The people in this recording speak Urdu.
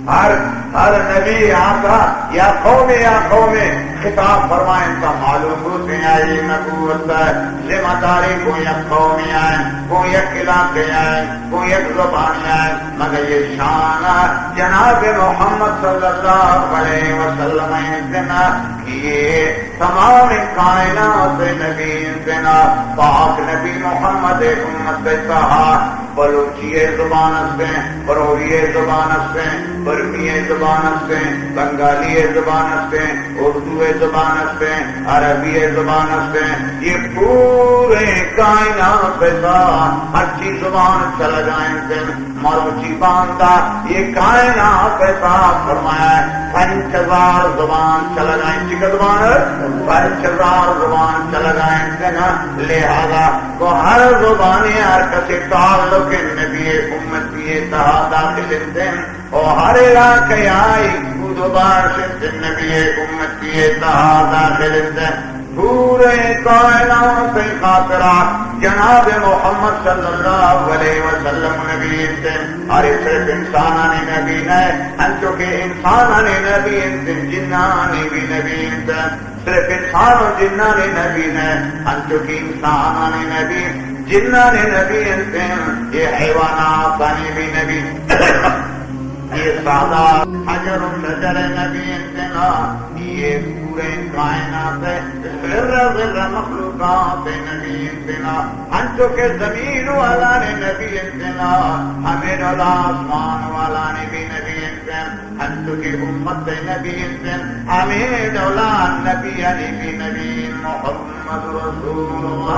ہر نبی آتا یا قوم خطاب فرمائیں کا معلوم ہوتے ہیں یہ نبوت ہے ذمہ داری کو یک قومی آئے کو یک علاقے آئے کو یک زبان آئے مگر یہ شان جناب محمد صلی اللہ علیہ وسلم اتنا کہ تمام کائنات نبی اتنا پاک نبی محمد امت کہا بلوچی زبان سے بروری زبان سے برمی زبان سے بنگالی زبان سے اردو زبان سے عربی زبان سے یہ پورے کائنات کا اچھی زبان چل جائیں سے مروچی باندھا یہ کائنات کا فرمایا ہے 5000 زبان چل جائیں چکہ زبان 5000 زبان چل جائیں سے نا لہذا تو ہر زبانی ہر کسی تعلق نبی امتی تہا داخل ہیں اور ہر علاقے آئی دوبار سے نبی امتی تہا داخل ہیں پورے کائنات کی خاطرہ جناب محمد صلی اللہ علیہ وسلم نبی سے اور صرف انسانانی نبی نے انچوکہ انسانانی نبی سے جنانی بھی نبی سے صرف انسان و جنانی نبی نے انچوکہ انسانانی نبی جنانی نبی سے یہ حیوانات بھی نبی یہ سادہ حجر و شجر نبی انتنا یہ پورے کائنات ذرہ مخلوقات نبی انتنا ہنچو کے زمین والا نے نبی انتنا ہمیں ڈولا آسمان والا نے بھی نبی انتنا ہنچو کے امت نبی انتنا ہمیں ڈولا نبی علی بھی نبی محمد رسول اللہ